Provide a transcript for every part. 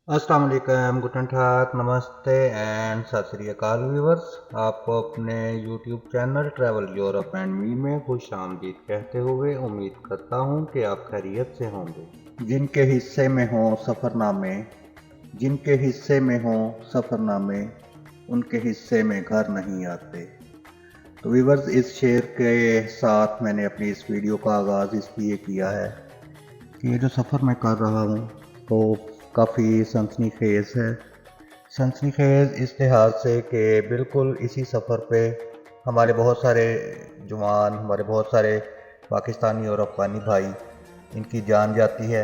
अस्सलाम वालेकुम, गुटन ठाक, नमस्ते एंड सत श्री अकाल व्यूवर्स। आपको अपने YouTube channel travel Europe and me में खुश आमदीद कहते हुए उम्मीद करता हूं कि आप खैरियत से होंगे। जिनके हिस्से में हो सफ़रनामे, जिनके हिस्से में हो सफ़रनामे, उनके हिस्से में घर नहीं आते। तो व्यूवर्स, इस शेर के साथ मैंने अपनी इस वीडियो का आगाज़ इसलिए किया है कि ये जो सफ़र मैं कर रहा हूँ तो काफ़ी सनसनीखेज़ है। सनसनीखेज़ इस लिहाज से कि बिल्कुल इसी सफ़र पे हमारे बहुत सारे जवान, हमारे बहुत सारे पाकिस्तानी और अफ़गानी भाई, इनकी जान जाती है।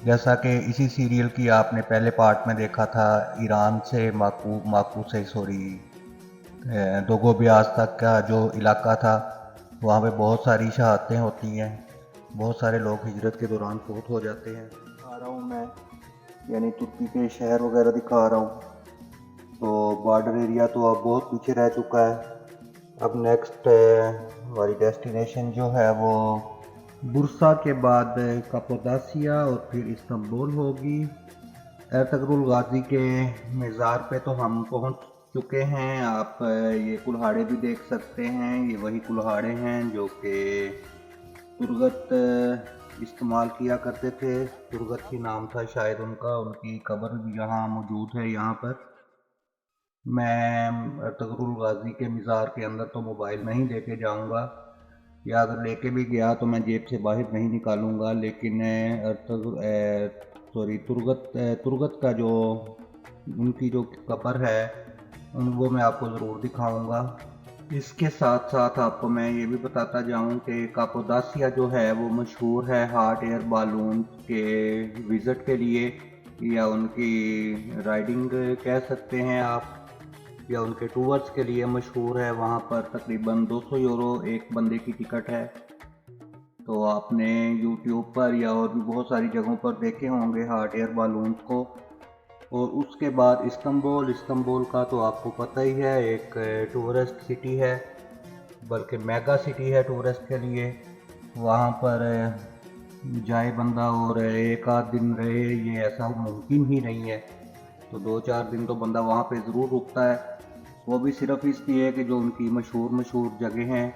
जैसा कि इसी सीरियल की आपने पहले पार्ट में देखा था, ईरान से माकू से दोगो ब्याज तक का जो इलाका था, वहाँ पे बहुत सारी शहादतें होती हैं, बहुत सारे लोग हिजरत के दौरान फौत हो जाते हैं। आ रहा हूँ मैं, यानी तुर्की के शहर वगैरह दिखा रहा हूँ। तो बॉर्डर एरिया तो अब बहुत पीछे रह चुका है। अब नेक्स्ट हमारी डेस्टिनेशन जो है वो बुरसा के बाद कप्पाडोसिया और फिर इस्तांबुल होगी। एर्तुगरुल गाजी के मज़ार पे तो हम पहुंच चुके हैं। आप ये कुल्हाड़े भी देख सकते हैं। ये वही कुल्हाड़े हैं जो कि तुर्गत इस्तेमाल किया करते थे। तुर्गत ही नाम था शायद उनका। उनकी कब्र भी यहाँ मौजूद है। यहाँ पर मैं एर्तुगरुल गाजी के मज़ार के अंदर तो मोबाइल नहीं लेके जाऊंगा, या अगर लेके भी गया तो मैं जेब से बाहर नहीं निकालूंगा। लेकिन तुर्गत का जो उनकी जो कब्र है वो मैं आपको ज़रूर दिखाऊंगा। इसके साथ साथ आपको मैं ये भी बताता जाऊं कि कप्पाडोसिया जो है वो मशहूर है हॉट एयर बालून के विज़िट के लिए, या उनकी राइडिंग कह सकते हैं आप, या उनके टूर्स के लिए मशहूर है। वहाँ पर तकरीबन 200 यूरो एक बंदे की टिकट है। तो आपने यूट्यूब पर या और भी बहुत सारी जगहों पर देखे होंगे हॉट एयर बालून को। और उसके बाद इस्तांबुल का तो आपको पता ही है, एक टूरिस्ट सिटी है, बल्कि मेगा सिटी है टूरिस्ट के लिए। वहाँ पर जाए बंदा और एक आध दिन रहे, ये ऐसा मुमकिन ही नहीं है। तो 2-4 दिन तो बंदा वहाँ पे ज़रूर रुकता है। वो भी सिर्फ इसलिए कि जो उनकी मशहूर मशहूर जगह हैं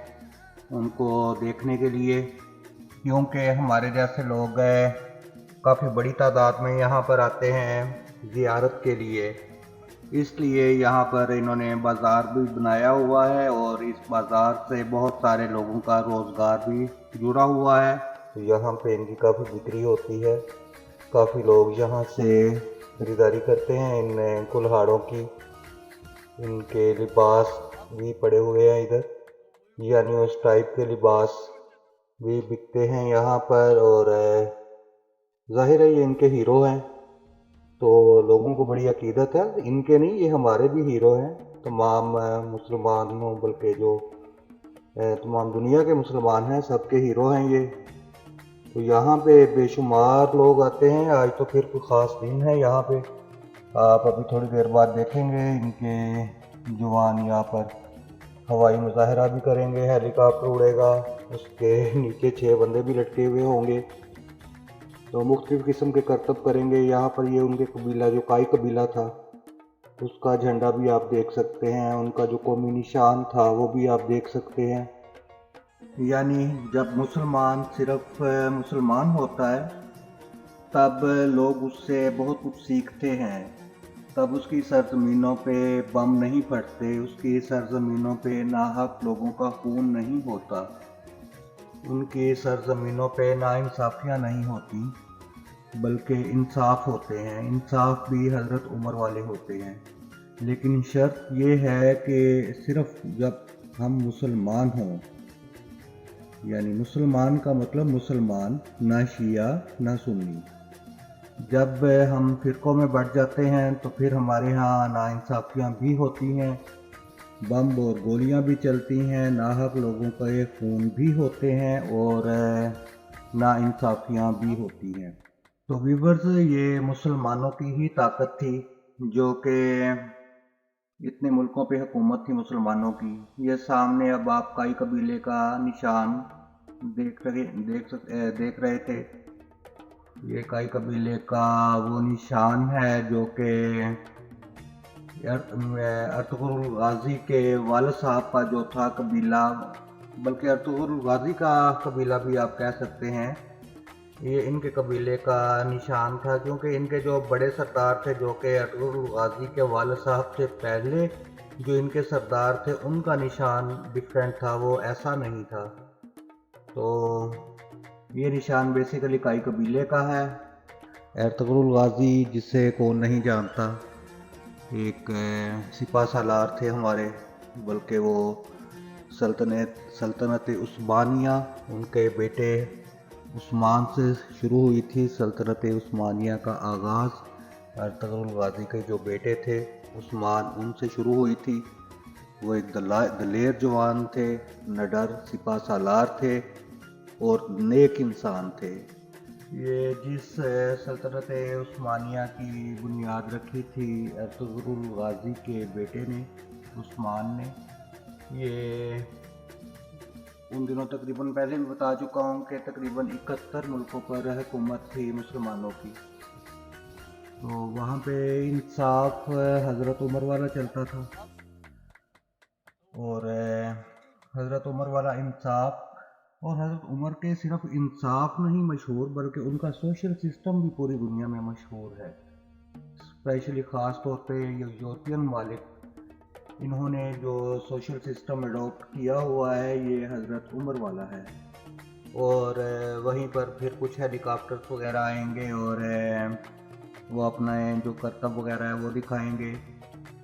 उनको देखने के लिए, क्योंकि हमारे जैसे लोग काफ़ी बड़ी तादाद में यहाँ पर आते हैं ज़ियारत के लिए। इसलिए यहाँ पर इन्होंने बाज़ार भी बनाया हुआ है और इस बाज़ार से बहुत सारे लोगों का रोज़गार भी जुड़ा हुआ है। तो यहाँ पे इनकी काफ़ी बिक्री होती है। काफ़ी लोग यहाँ से खरीदारी करते हैं इन कुल्हाड़ों की। इनके लिबास भी पड़े हुए हैं इधर, यानी उस टाइप के लिबास भी बिकते हैं यहाँ पर। और ज़ाहिर है ये इनके हीरो हैं, तो लोगों को बड़ी अकीदत है। इनके नहीं, ये हमारे भी हीरो हैं। तमाम मुसलमानों, बल्कि जो तमाम दुनिया के मुसलमान हैं, सबके हीरो हैं ये। तो यहाँ पे बेशुमार लोग आते हैं। आज तो फिर कोई ख़ास दिन है यहाँ पे। आप अभी थोड़ी देर बाद देखेंगे इनके जवान यहाँ पर हवाई मुजाहरा भी करेंगे। हेलीकॉप्टर उड़ेगा, उसके नीचे 6 बंदे भी लटके हुए होंगे। तो मुख्तलिफ़ किस्म के करतब करेंगे यहाँ पर। ये उनके कबीला, जो काई कबीला था, उसका झंडा भी आप देख सकते हैं। उनका जो कौमी निशान था वो भी आप देख सकते हैं। यानी जब मुसलमान सिर्फ मुसलमान होता है तब लोग उससे बहुत कुछ सीखते हैं। तब उसकी सरजमीनों पे बम नहीं फटते, उसकी सरजमीनों पे नाहक लोगों का खून नहीं होता, उनकी सरजमीनों पे नाइंसाफ़ियाँ नहीं होती, बल्कि इंसाफ होते हैं। इंसाफ भी हज़रत उमर वाले होते हैं। लेकिन शर्त ये है कि सिर्फ जब हम मुसलमान हों, यानी मुसलमान का मतलब मुसलमान, ना शिया ना सुन्नी। जब हम फ़िरक़ों में बढ़ जाते हैं तो फिर हमारे यहाँ नाइंसाफ़ियाँ भी होती हैं, बम और गोलियां भी चलती हैं, नाहक लोगों का ये खून भी होते हैं और नाइंसाफ़ियाँ भी होती हैं। तो व्यूअर्स, ये मुसलमानों की ही ताकत थी जो कि इतने मुल्कों पे हुकूमत थी मुसलमानों की। ये सामने अब आप काई कबीले का निशान देख रहे थे। یہ کائی قبیلے کا وہ نشان ہے جو کہ ارطغرل غازی کے والد صاحب کا جو تھا قبیلہ، بلکہ ارطغرل غازی کا قبیلہ بھی آپ کہہ سکتے ہیں، یہ ان کے قبیلے کا نشان تھا، کیونکہ ان کے جو بڑے سردار تھے جو کہ ارطغرل غازی کے والد صاحب سے پہلے جو ان کے سردار تھے ان کا نشان ڈیفرنٹ تھا، وہ ایسا نہیں تھا۔ تو یہ نشان بیسیکلی کائی قبیلے کا ہے۔ ارطغرل غازی جسے کون نہیں جانتا، ایک سپہ سالار تھے ہمارے، بلکہ وہ سلطنت عثمانیہ ان کے بیٹے عثمان سے شروع ہوئی تھی۔ سلطنت عثمانیہ کا آغاز ارطغرل غازی کے جو بیٹے تھے عثمان، ان سے شروع ہوئی تھی۔ وہ ایک دلیر جوان تھے، نڈر سپہ سالار تھے اور نیک انسان تھے۔ یہ جس سلطنت عثمانیہ کی بنیاد رکھی تھی ارطغرل غازی کے بیٹے نے، عثمان نے، یہ ان دنوں تقریباً پہلے بھی بتا چکا ہوں کہ تقریباً 71 ملکوں پر حکومت تھی مسلمانوں کی۔ تو وہاں پہ انصاف حضرت عمر والا چلتا تھا، اور حضرت عمر والا انصاف، اور حضرت عمر کے صرف انصاف نہیں مشہور بلکہ ان کا سوشل سسٹم بھی پوری دنیا میں مشہور ہے، اسپیشلی خاص طور پہ یورپین ممالک، انہوں نے جو سوشل سسٹم اڈاپٹ کیا ہوا ہے یہ حضرت عمر والا ہے۔ اور وہیں پر پھر کچھ ہیلی کاپٹرز وغیرہ آئیں گے اور وہ اپنا جو کرتب وغیرہ ہے وہ دکھائیں گے۔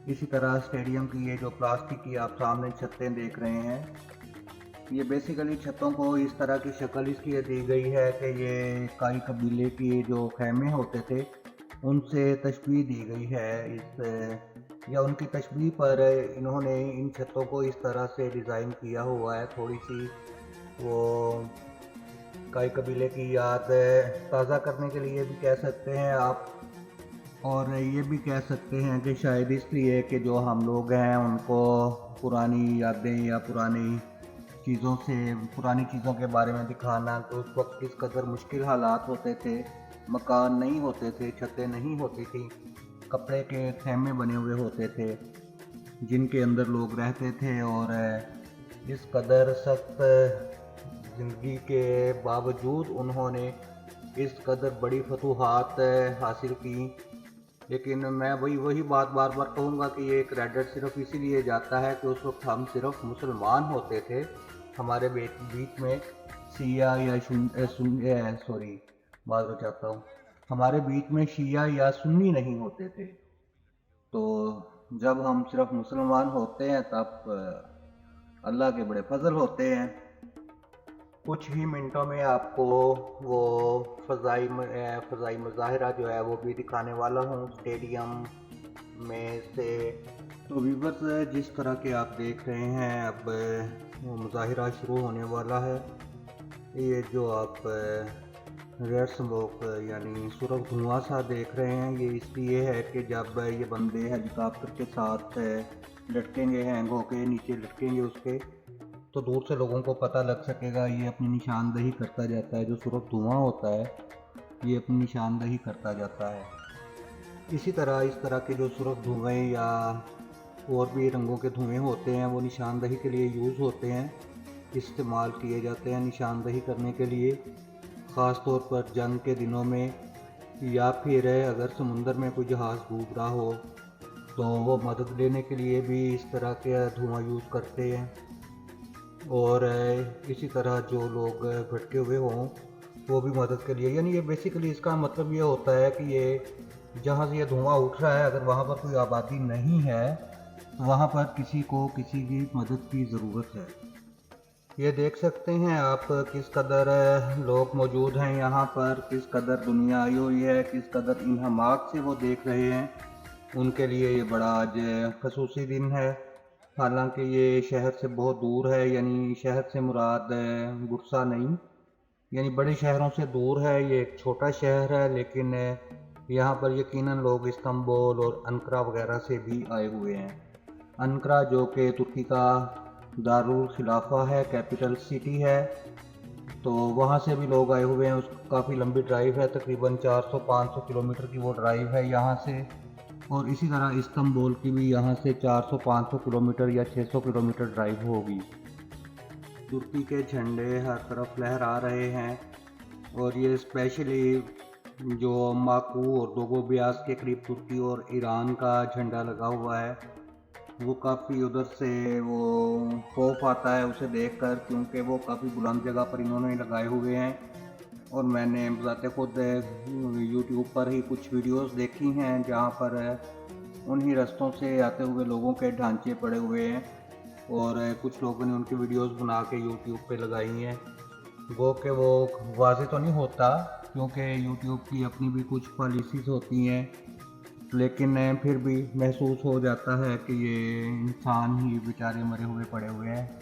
اسی طرح اسٹیڈیم کی یہ جو پلاسٹک کی آپ سامنے چھتیں دیکھ رہے ہیں، یہ بیسیکلی چھتوں کو اس طرح کی شکل اس لیے دی گئی ہے کہ یہ کائی قبیلے کی جو خیمے ہوتے تھے ان سے تشبیہ دی گئی ہے، یا ان کی تشبیہ پر انہوں نے ان چھتوں کو اس طرح سے ڈیزائن کیا ہوا ہے، تھوڑی سی وہ کائی قبیلے کی یاد تازہ کرنے کے لیے بھی کہہ سکتے ہیں آپ، اور یہ بھی کہہ سکتے ہیں کہ شاید اس لیے کہ جو ہم لوگ ہیں ان کو پرانی یادیں یا پرانی چیزوں کے بارے میں دکھانا کہ اس وقت کس قدر مشکل حالات ہوتے تھے، مکان نہیں ہوتے تھے، چھتیں نہیں ہوتی تھی، کپڑے کے خیمے بنے ہوئے ہوتے تھے جن کے اندر لوگ رہتے تھے، اور اس قدر سخت زندگی کے باوجود انہوں نے اس قدر بڑی فتوحات حاصل کی۔ لیکن میں وہی بات بار بار کہوں گا کہ یہ کریڈٹ صرف اسی لیے جاتا ہے کہ اس وقت ہم صرف مسلمان ہوتے تھے، ہمارے بیچ میں شیعہ یا معذرت چاہتا ہوں، ہمارے بیچ میں شیعہ یا سنی نہیں ہوتے تھے۔ تو جب ہم صرف مسلمان ہوتے ہیں تب اللہ کے بڑے فضل ہوتے ہیں۔ کچھ ہی منٹوں میں آپ کو وہ فضائی مظاہرہ جو ہے وہ بھی دکھانے والا ہوں اسٹیڈیم میں سے۔ تو ویورز جس طرح کے آپ دیکھ رہے ہیں اب وہ مظاہرہ شروع ہونے والا ہے۔ یہ جو آپ ریڈ اسموک یعنی سرخ دھواں سا دیکھ رہے ہیں، یہ اس لیے ہے کہ جب یہ بندے ہیلی کاپٹر کے ساتھ لٹکیں گے، ہینگ ہو کے نیچے لٹکیں گے اس کے، تو دور سے لوگوں کو پتہ لگ سکے گا۔ یہ اپنی نشاندہی کرتا جاتا ہے، جو سرخ دھواں ہوتا ہے یہ اپنی نشاندہی کرتا جاتا ہے۔ اسی طرح اس طرح کے جو سرخ دھوئیں یا اور بھی رنگوں کے دھوئیں ہوتے ہیں وہ نشاندہی کے لیے یوز ہوتے ہیں، استعمال کیے جاتے ہیں نشاندہی کرنے کے لیے، خاص طور پر جنگ کے دنوں میں، یا پھر اگر سمندر میں کوئی جہاز ڈوب رہا ہو تو وہ مدد لینے کے لیے بھی اس طرح کے دھواں یوز کرتے ہیں۔ اور اسی طرح جو لوگ بھٹکے ہوئے ہوں وہ بھی مدد کے لیے، یعنی یہ بیسیکلی اس کا مطلب یہ ہوتا ہے کہ یہ جہاں سے یہ دھواں اٹھ رہا ہے اگر وہاں پر کوئی آبادی نہیں ہے تو وہاں پر کسی کو کسی کی مدد کی ضرورت ہے۔ یہ دیکھ سکتے ہیں آپ کس قدر لوگ موجود ہیں یہاں پر، کس قدر دنیا آئی ہوئی ہے، کس قدر انہماک سے وہ دیکھ رہے ہیں۔ ان کے لیے یہ بڑا آج خصوصی دن ہے، حالانکہ یہ شہر سے بہت دور ہے، یعنی شہر سے مراد گرسا نہیں، یعنی بڑے شہروں سے دور ہے، یہ ایک چھوٹا شہر ہے، لیکن یہاں پر یقیناً لوگ استنبول اور انقرہ وغیرہ سے بھی آئے ہوئے ہیں۔ انقرہ جو کہ ترکی کا دارالخلافہ ہے، کیپٹل سٹی ہے، तो वहाँ से भी लोग आए हुए हैं। उस काफ़ी लंबी ड्राइव है, तकरीबन 400-500 किलोमीटर की वो ड्राइव है यहाँ से। और इसी तरह इस्तांबुल की भी यहाँ से 400-500 किलोमीटर या 600 किलोमीटर ड्राइव होगी। तुर्की के झंडे हर तरफ लहरा रहे हैं, और ये स्पेशली जो माकू और दोगो ब्यास के करीब तुर्की और ईरान का झंडा लगा हुआ है, वो काफ़ी उधर से वो खौफ आता है उसे देखकर, क्योंकि वो काफ़ी बुलंद जगह पर इन्होंने लगाए हुए हैं। और मैंने बजाते खुद यूट्यूब पर ही कुछ वीडियोस देखी हैं जहाँ पर उन्हीं रास्तों से आते हुए लोगों के ढांचे पड़े हुए हैं, और कुछ लोगों ने उनकी वीडियोस बना के यूट्यूब पे लगाई हैं। गो के वो वाज़ेह तो नहीं होता, क्योंकि यूट्यूब की अपनी भी कुछ पॉलिसीज़ होती हैं, लेकिन फिर भी महसूस हो जाता है कि ये इंसान ही बेचारे मरे हुए पड़े हुए हैं।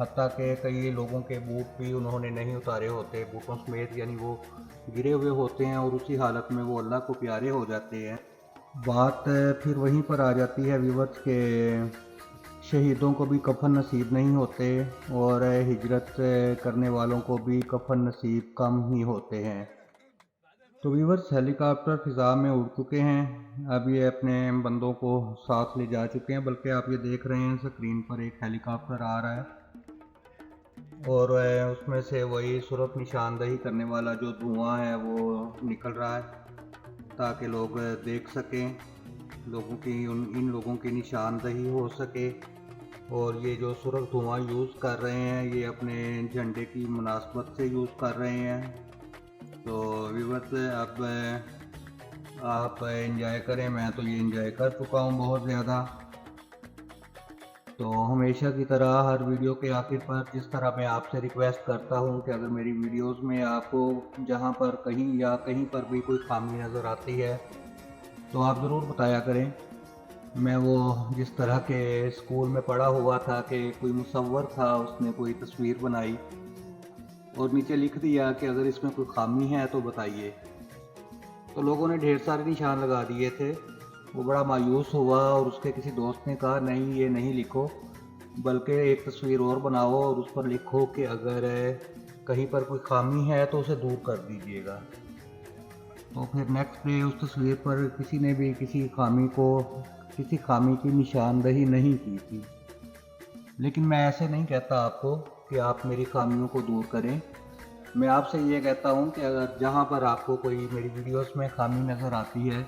हत्ता कि कई लोगों के बूट भी उन्होंने नहीं उतारे होते, बूटों समेत, यानी वो गिरे हुए होते हैं और उसी हालत में वो अल्लाह को प्यारे हो जाते हैं। बात फिर वहीं पर आ जाती है व्यूअर्स के शहीदों को भी कफन नसीब नहीं होते, और हिजरत करने वालों को भी कफन नसीब कम ही होते हैं। तो व्यूअर्स हेलीकॉप्टर फ़िज़ा में उड़ चुके हैं, अब ये अपने बंदों को साथ ले जा चुके हैं। बल्कि आप ये देख रहे हैं स्क्रीन पर एक हेलीकॉप्टर आ रहा है, और उसमें से वही सूरत निशानदही करने वाला जो धुआं है वो निकल रहा है, ताकि लोग देख सकें, लोगों की इन लोगों की निशानदही हो सके। और ये जो सुरख धुआं यूज़ कर रहे हैं, ये अपने झंडे की मुनासबत से यूज़ कर रहे हैं। तो व्यूअर्स अब आप एंजॉय करें, मैं तो ये एंजॉय कर चुका हूँ बहुत ज़्यादा। तो हमेशा की तरह हर वीडियो के आखिर पर जिस तरह मैं आपसे रिक्वेस्ट करता हूँ कि अगर मेरी वीडियोस में आपको जहाँ पर कहीं या कहीं पर भी कोई खामी नज़र आती है तो आप ज़रूर बताया करें। मैं वो जिस तरह के स्कूल में पढ़ा हुआ था कि कोई मुसव्वर था, उसने कोई तस्वीर बनाई और नीचे लिख दिया कि अगर इसमें कोई खामी है तो बताइए। तो लोगों ने ढेर सारे निशान लगा दिए थे। वो बड़ा मायूस हुआ और उसके किसी दोस्त ने कहा नहीं, ये नहीं लिखो, बल्कि एक तस्वीर और बनाओ और उस पर लिखो कि अगर कहीं पर कोई खामी है तो उसे दूर कर दीजिएगा। तो फिर नेक्स्ट डे उस तस्वीर पर किसी ने भी किसी खामी की निशानदही नहीं की थी। लेकिन मैं ऐसे नहीं कहता आपको कि आप मेरी खामियों को दूर करें। मैं आपसे ये कहता हूँ कि अगर जहाँ पर आपको कोई मेरी वीडियोस में खामी नज़र आती है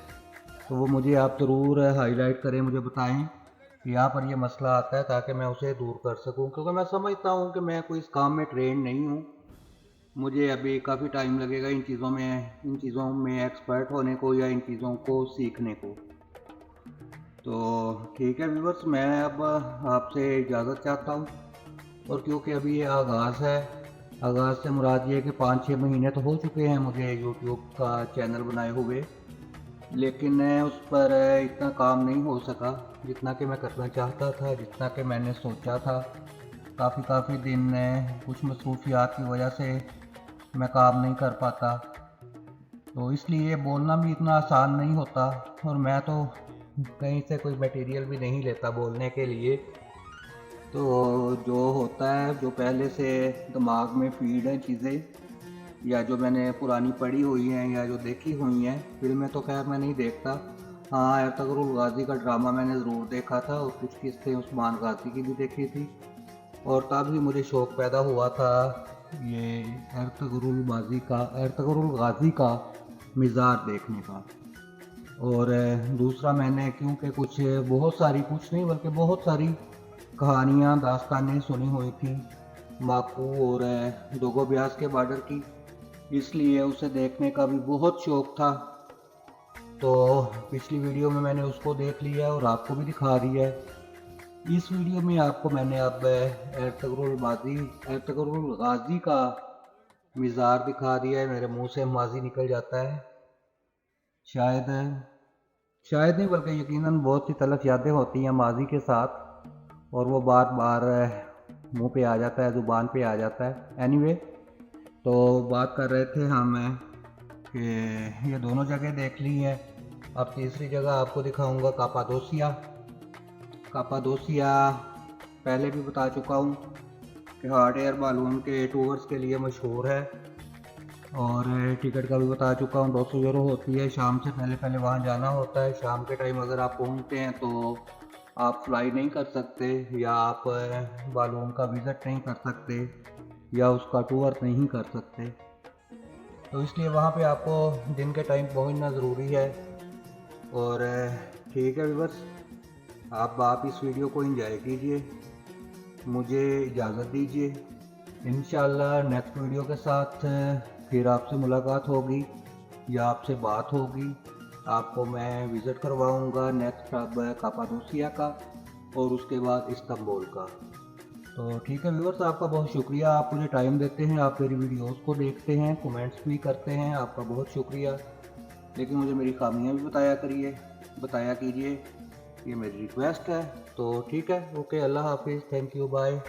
तो वो मुझे आप ज़रूर हाईलाइट करें, मुझे बताएं कि यहाँ पर ये मसला आता है, ताकि मैं उसे दूर कर सकूँ। क्योंकि मैं समझता हूँ कि मैं कोई इस काम में ट्रेन नहीं हूँ, मुझे अभी काफ़ी टाइम लगेगा इन चीज़ों में एक्सपर्ट होने को या इन चीज़ों को सीखने को। तो ठीक है व्यूअर्स, मैं अब आपसे इजाज़त चाहता हूँ। और क्योंकि अभी ये आगाज़ है, आगाज़ से मुराद ये है कि 5-6 महीने तो हो चुके हैं मुझे यूट्यूब का चैनल बनाए हुए, लेकिन उस पर इतना काम नहीं हो सका जितना कि मैं करना चाहता था, जितना कि मैंने सोचा था। काफ़ी दिन कुछ मसरूफियात की वजह से मैं काम नहीं कर पाता, तो इसलिए बोलना भी इतना आसान नहीं होता। और मैं तो कहीं से कोई मटेरियल भी नहीं लेता बोलने के लिए। तो जो होता है, जो पहले से दिमाग में फीड है चीज़ें, या जो मैंने पुरानी पढ़ी हुई हैं या जो देखी हुई हैं, फिल्में तो खैर मैं नहीं देखता। हाँ, अर्तुगरुल गाज़ी का ड्रामा मैंने ज़रूर देखा था, और कुछ किस्सें उस्मान गाज़ी की भी देखी थी, और तब ही मुझे शौक़ पैदा हुआ था ये अर्तुगरुल गाज़ी का मिज़ार देखने का। और दूसरा, मैंने क्योंकि कुछ नहीं बल्कि बहुत सारी कहानियाँ, दास्तानें सुनी हुई थी माकू और दोगो ब्यास के बॉर्डर की, इसलिए उसे देखने का भी बहुत शौक़ था। तो पिछली वीडियो में मैंने उसको देख लिया और आपको भी दिखा दिया है। इस वीडियो में आपको मैंने अब अर्तुगरुल गाज़ी का मिज़ार दिखा दिया है। मेरे मुंह से माजी निकल जाता है, शायद नहीं बल्कि यकीनन बहुत सी तलख़ यादें होती हैं माजी के साथ, और वो बार बार मुंह पे आ जाता है, ज़ुबान पे आ जाता है। एनीवे, तो बात कर रहे थे हम कि ये दोनों जगह देख ली हैं। अब तीसरी जगह आपको दिखाऊंगा, कापादोसिया। पहले भी बता चुका हूँ कि हॉट एयर बालून के टूर्स के लिए मशहूर है। और टिकट का भी बता चुका हूँ, 200 यूरो होती है। शाम से पहले पहले वहाँ जाना होता है। शाम के टाइम अगर आप पहुँचते हैं तो आप फ्लाई नहीं कर सकते, या आप बालून का विज़िट नहीं कर सकते, या उसका टूर नहीं कर सकते। तो इसलिए वहाँ पे आपको दिन के टाइम पहुँचना ज़रूरी है। और ठीक है व्यूअर्स, आप इस वीडियो को एंजॉय कीजिए, मुझे इजाज़त दीजिए। इंशाल्लाह नेक्स्ट वीडियो के साथ फिर आपसे मुलाकात होगी या आपसे बात होगी। आपको मैं विज़िट करवाऊंगा नेक्स्ट अब कापाडोसिया का, और उसके बाद इस्तांबुल का। तो ठीक है व्यूअर्स, आपका बहुत शुक्रिया, आप मुझे टाइम देते हैं, आप मेरी वीडियोस को देखते हैं, कमेंट्स भी करते हैं, आपका बहुत शुक्रिया। लेकिन मुझे मेरी खामियां भी बताया कीजिए, ये मेरी रिक्वेस्ट है। तो ठीक है, ओके, अल्लाह हाफिज़, थैंक यू, बाय।